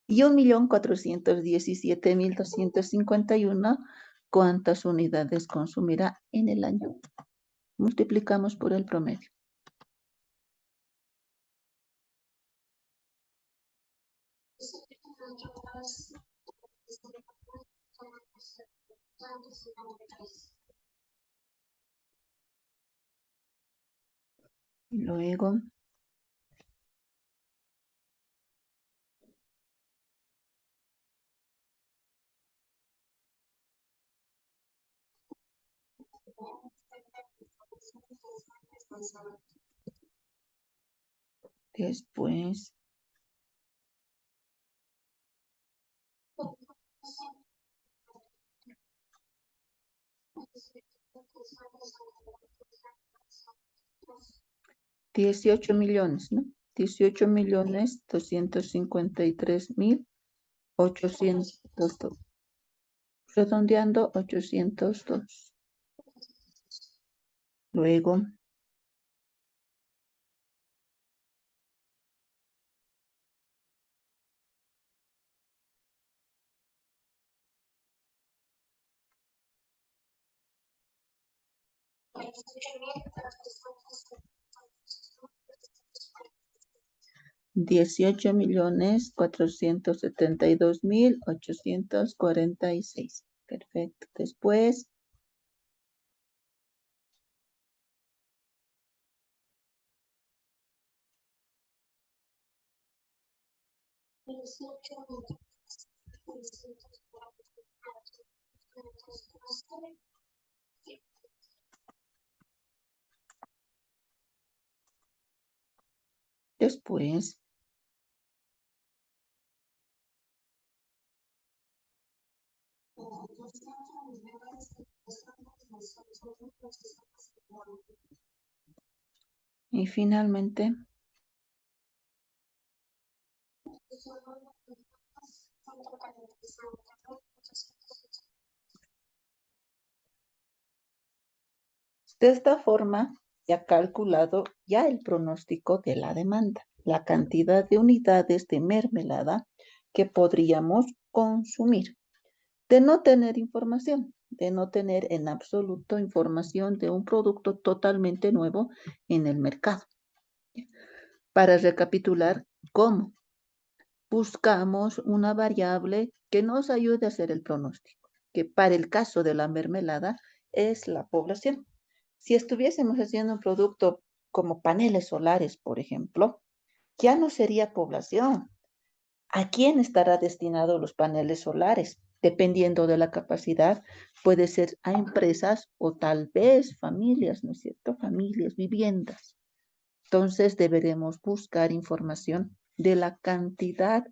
Y 1.417.251, ¿cuántas unidades consumirá en el año? Multiplicamos por el promedio. Y luego, después, $18 millones, ¿no? 18.253.802. Redondeando, 802. Luego, $18.472.846. Perfecto. Después, después, y finalmente, de esta forma, se ha calculado ya el pronóstico de la demanda, la cantidad de unidades de mermelada que podríamos consumir. De no tener información, de no tener en absoluto información de un producto totalmente nuevo en el mercado. Para recapitular, ¿cómo? Buscamos una variable que nos ayude a hacer el pronóstico, que para el caso de la mermelada es la población. Si estuviésemos haciendo un producto como paneles solares, por ejemplo, ya no sería población. ¿A quién estará destinados los paneles solares? dependiendo de la capacidad, puede ser a empresas o tal vez familias, ¿no es cierto? Familias, viviendas. Entonces deberemos buscar información de la cantidad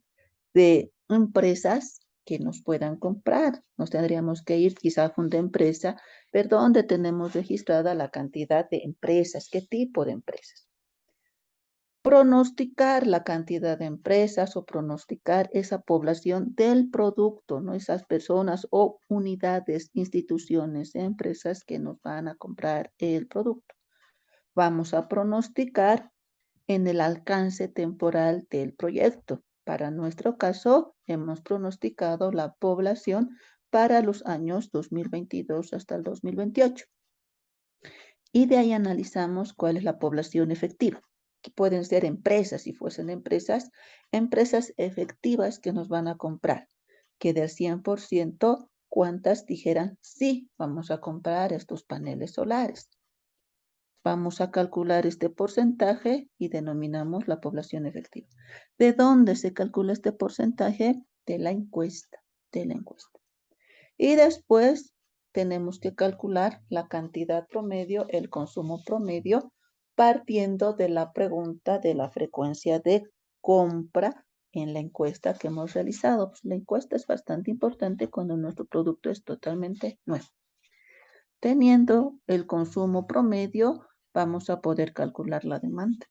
de empresas que nos puedan comprar. Nos tendríamos que ir quizá a Funda Empresa, ver dónde tenemos registrada la cantidad de empresas, qué tipo de empresas. Pronosticar la cantidad de empresas o pronosticar esa población del producto, ¿no? Esas personas o unidades, instituciones, empresas que nos van a comprar el producto. Vamos a pronosticar en el alcance temporal del proyecto. Para nuestro caso, hemos pronosticado la población para los años 2022 hasta el 2028. Y de ahí analizamos cuál es la población efectiva, que pueden ser empresas, si fuesen empresas efectivas que nos van a comprar, que del 100%, ¿cuántas dijeran sí, vamos a comprar estos paneles solares? Vamos a calcular este porcentaje y denominamos la población efectiva. ¿De dónde se calcula este porcentaje? De la encuesta, Y después tenemos que calcular la cantidad promedio, el consumo promedio, partiendo de la pregunta de la frecuencia de compra en la encuesta que hemos realizado. Pues la encuesta es bastante importante cuando nuestro producto es totalmente nuevo. Teniendo el consumo promedio, vamos a poder calcular la demanda.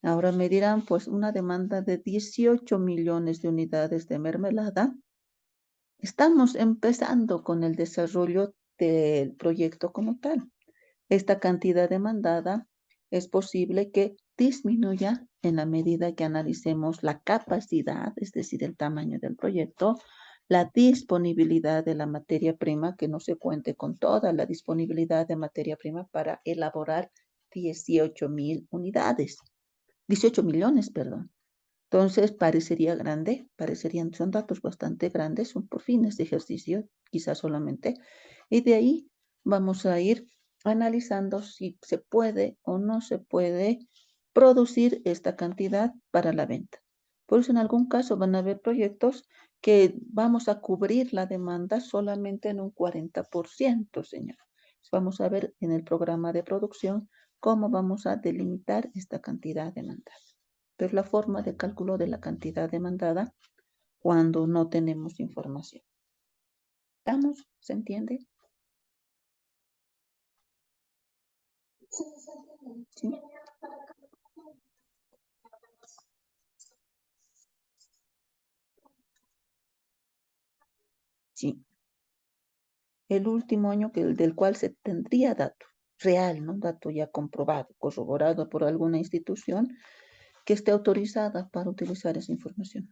Ahora me dirán, pues una demanda de 18 millones de unidades de mermelada. Estamos empezando con el desarrollo del proyecto como tal. Esta cantidad demandada es posible que disminuya en la medida que analicemos la capacidad, es decir, el tamaño del proyecto, la disponibilidad de la materia prima, que no se cuente con toda la disponibilidad de materia prima para elaborar 18 millones, perdón. Entonces, parecería grande, son datos bastante grandes, son por fines de ejercicio, quizás solamente, y de ahí vamos a ir analizando si se puede o no se puede producir esta cantidad para la venta. Por eso en algún caso van a haber proyectos que vamos a cubrir la demanda solamente en un 40%, señor. Vamos a ver en el programa de producción cómo vamos a delimitar esta cantidad demandada. Pero es la forma de cálculo de la cantidad demandada cuando no tenemos información. ¿Estamos? ¿Se entiende? ¿Sí? Sí. El último año del cual se tendría dato real, ¿no? Dato ya comprobado, corroborado por alguna institución que esté autorizada para utilizar esa información.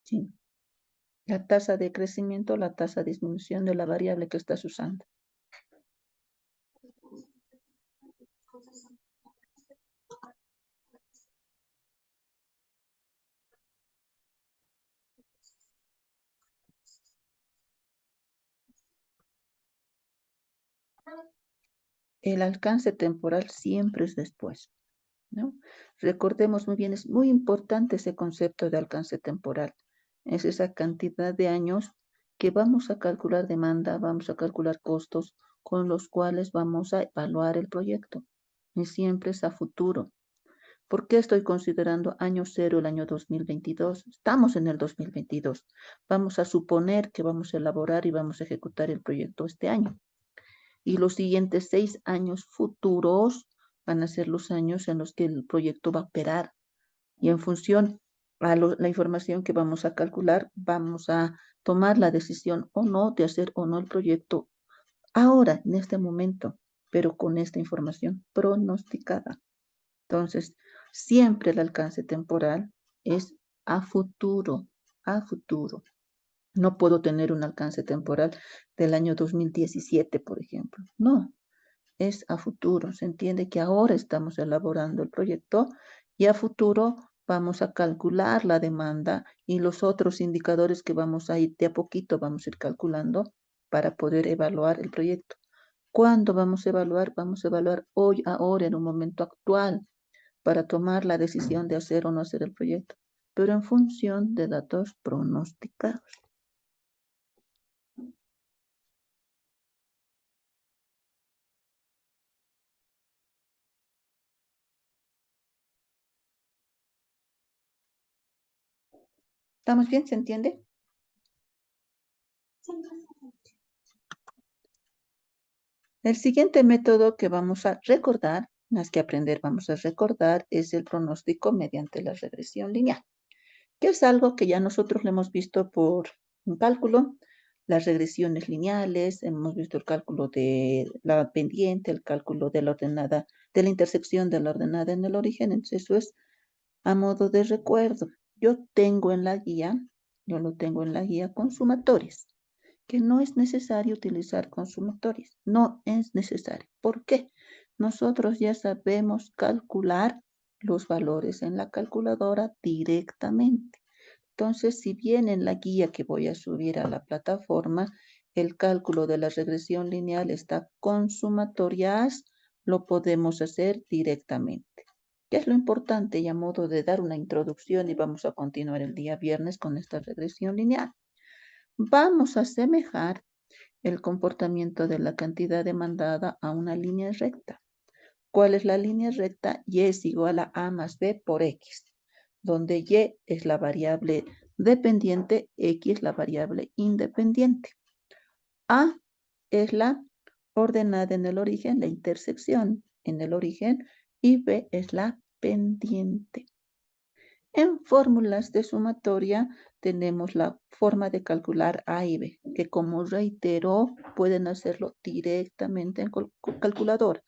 Sí. La tasa de crecimiento, la tasa de disminución de la variable que estás usando. El alcance temporal siempre es después, ¿no? Recordemos muy bien, es muy importante ese concepto de alcance temporal. Es esa cantidad de años que vamos a calcular demanda, vamos a calcular costos con los cuales vamos a evaluar el proyecto. Y siempre es a futuro. ¿Por qué estoy considerando año cero el año 2022? Estamos en el 2022. Vamos a suponer que vamos a elaborar y vamos a ejecutar el proyecto este año. Y los siguientes 6 años futuros van a ser los años en los que el proyecto va a operar. Y en función a la información que vamos a calcular, vamos a tomar la decisión o no de hacer o no el proyecto ahora, en este momento, pero con esta información pronosticada. Entonces, siempre el alcance temporal es a futuro, a futuro. No puedo tener un alcance temporal del año 2017, por ejemplo. No, es a futuro. Se entiende que ahora estamos elaborando el proyecto y a futuro vamos a calcular la demanda y los otros indicadores que vamos a ir de a poquito, vamos a ir calculando para poder evaluar el proyecto. ¿Cuándo vamos a evaluar? Vamos a evaluar hoy, ahora, en un momento actual, para tomar la decisión de hacer o no hacer el proyecto, pero en función de datos pronosticados. ¿Estamos bien? ¿Se entiende? El siguiente método que vamos a recordar, más que aprender, vamos a recordar, es el pronóstico mediante la regresión lineal, que es algo que ya nosotros lo hemos visto por un cálculo, las regresiones lineales, hemos visto el cálculo de la pendiente, el cálculo de la ordenada, de la intersección de la ordenada en el origen. Entonces, eso es a modo de recuerdo. Yo lo tengo en la guía con sumatorias, que no es necesario utilizar consumatorias. No es necesario. ¿Por qué? Nosotros ya sabemos calcular los valores en la calculadora directamente. Entonces, si bien en la guía que voy a subir a la plataforma, el cálculo de la regresión lineal está con sumatorias, lo podemos hacer directamente. ¿Qué es lo importante? Y a modo de dar una introducción, y vamos a continuar el día viernes con esta regresión lineal. Vamos a asemejar el comportamiento de la cantidad demandada a una línea recta. ¿Cuál es la línea recta? Y es igual a A más B por X, donde Y es la variable dependiente, X la variable independiente. A es la ordenada en el origen, la intersección en el origen, y B es la pendiente. En fórmulas de sumatoria tenemos la forma de calcular A y B, que como reitero, pueden hacerlo directamente en calculadora.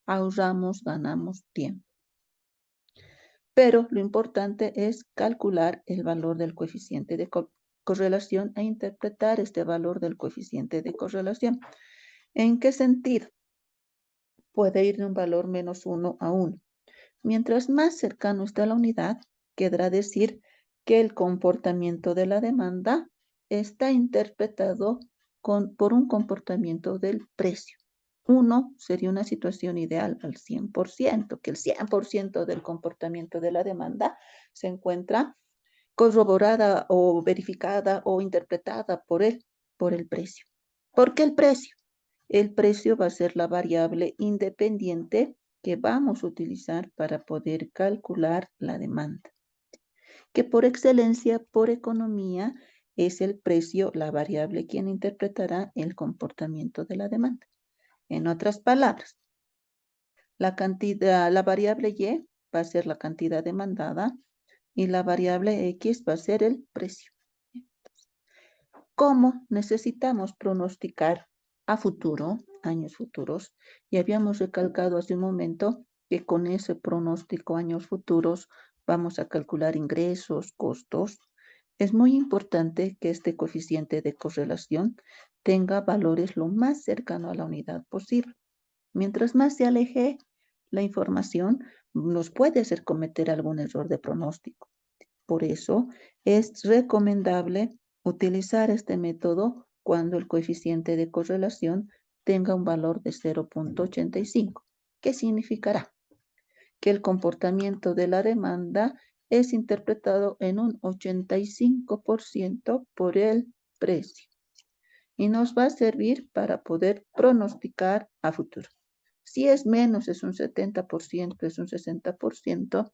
Ahorramos, ganamos tiempo. Pero lo importante es calcular el valor del coeficiente de correlación e interpretar este valor del coeficiente de correlación. ¿En qué sentido? Puede ir de un valor menos 1 a 1. Mientras más cercano está la unidad, querrá decir que el comportamiento de la demanda está interpretado por un comportamiento del precio. 1 sería una situación ideal al 100%, que el 100% del comportamiento de la demanda se encuentra corroborada o verificada o interpretada por el precio. ¿Por qué el precio? El precio va a ser la variable independiente que vamos a utilizar para poder calcular la demanda, que por excelencia, por economía, es el precio, la variable quien interpretará el comportamiento de la demanda. En otras palabras, la variable Y va a ser la cantidad demandada y la variable X va a ser el precio. ¿Cómo necesitamos pronosticar a futuro, años futuros? Y habíamos recalcado hace un momento que con ese pronóstico años futuros vamos a calcular ingresos, costos. Es muy importante que este coeficiente de correlación tenga valores lo más cercano a la unidad posible. Mientras más se aleje la información, nos puede hacer cometer algún error de pronóstico. Por eso es recomendable utilizar este método cuando el coeficiente de correlación tenga un valor de 0.85. ¿Qué significará? Que el comportamiento de la demanda es interpretado en un 85% por el precio y nos va a servir para poder pronosticar a futuro. Si es menos, es un 70%, es un 60%,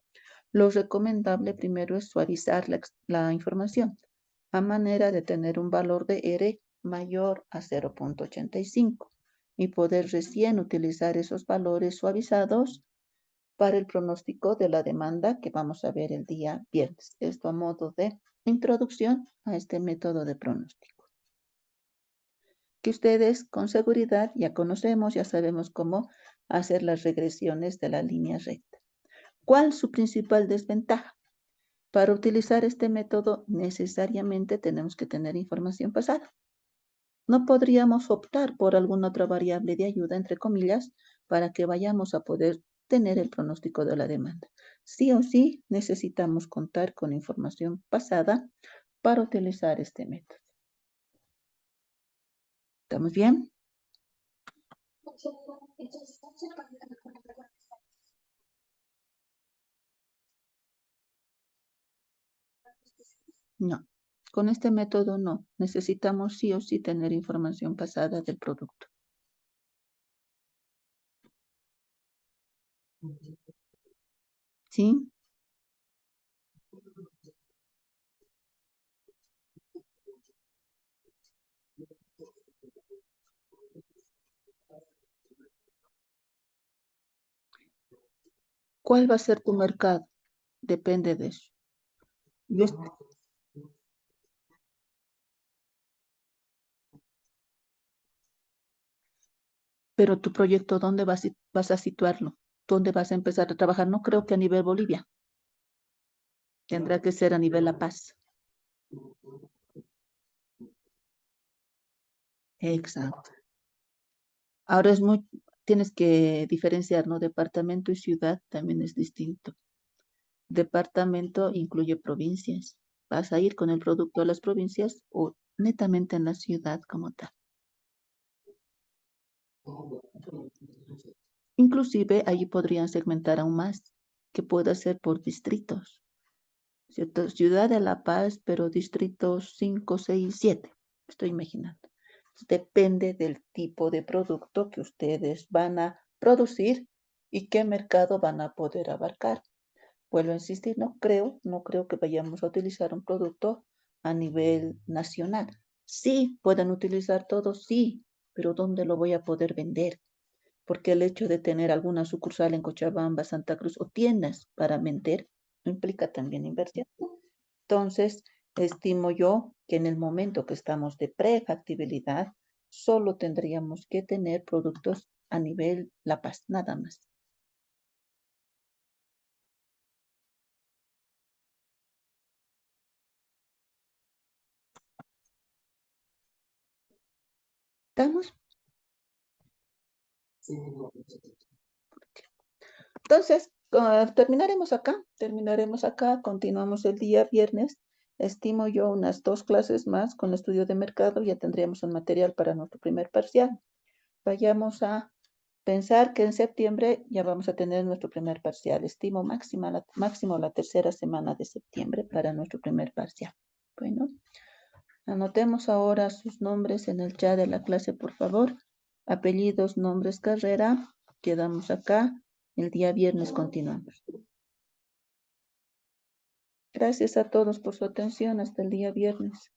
lo recomendable primero es suavizar la información a manera de tener un valor de R mayor a 0.85 y poder recién utilizar esos valores suavizados para el pronóstico de la demanda que vamos a ver el día viernes. Esto a modo de introducción a este método de pronóstico, que ustedes con seguridad ya conocemos, ya sabemos cómo hacer las regresiones de la línea recta. ¿Cuál es su principal desventaja? Para utilizar este método, necesariamente tenemos que tener información pasada. No podríamos optar por alguna otra variable de ayuda, entre comillas, para que vayamos a poder tener el pronóstico de la demanda. Sí o sí necesitamos contar con información pasada para utilizar este método. ¿Estamos bien? No. Con este método no. Necesitamos sí o sí tener información pasada del producto. ¿Sí? ¿Cuál va a ser tu mercado? Depende de eso. Yo pero tu proyecto, ¿dónde vas a situarlo? ¿Dónde vas a empezar a trabajar? No creo que a nivel Bolivia. Tendrá que ser a nivel La Paz. Exacto. Ahora tienes que diferenciar, ¿no? Departamento y ciudad también es distinto. Departamento incluye provincias. ¿Vas a ir con el producto a las provincias o netamente en la ciudad como tal? Inclusive ahí podrían segmentar aún más, que pueda ser por distritos, ¿cierto? Ciudad de La Paz, pero distritos 5, 6, 7. Estoy imaginando. Depende del tipo de producto que ustedes van a producir y qué mercado van a poder abarcar. Vuelvo a insistir, no creo que vayamos a utilizar un producto a nivel nacional. Sí, pueden utilizar todo, sí, pero ¿dónde lo voy a poder vender? Porque el hecho de tener alguna sucursal en Cochabamba, Santa Cruz o tiendas para vender implica también inversión. Entonces, estimo yo que en el momento que estamos de prefactibilidad, solo tendríamos que tener productos a nivel La Paz, nada más. ¿Estamos? Entonces, terminaremos acá, continuamos el día viernes. Estimo yo unas 2 clases más con estudio de mercado, ya tendríamos un material para nuestro primer parcial. Vayamos a pensar que en septiembre ya vamos a tener nuestro primer parcial. Estimo máximo la tercera semana de septiembre para nuestro primer parcial. Bueno, anotemos ahora sus nombres en el chat de la clase, por favor. Apellidos, nombres, carrera. Quedamos acá. El día viernes continuamos. Gracias a todos por su atención. Hasta el día viernes.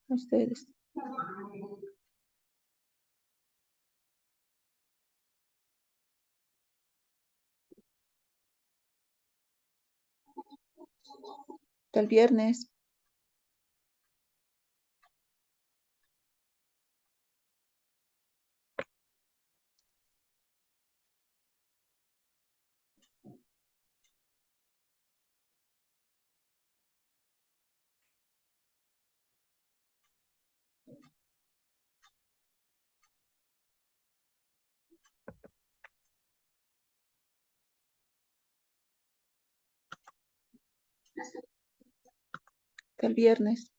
A ustedes. Hasta el viernes. Hasta el viernes.